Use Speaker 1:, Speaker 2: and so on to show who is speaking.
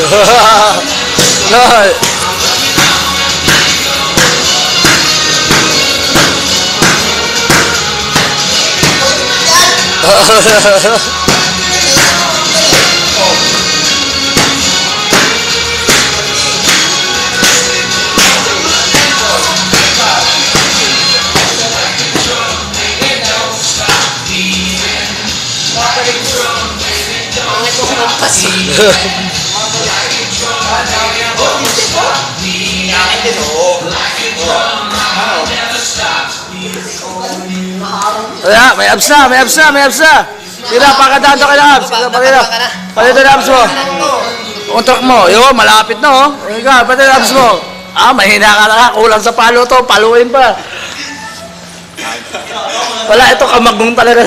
Speaker 1: No. Kaya, may abs na, may abs na, may abs na. Tira, pakadado ka na abs. Palito na abs mo. Untrak mo. Yo, malapit na oh. Ika, palito na abs mo. Ah, mahina ka na. Kulang sa palo to. Paluin pa. Wala, ito kamagong talaga.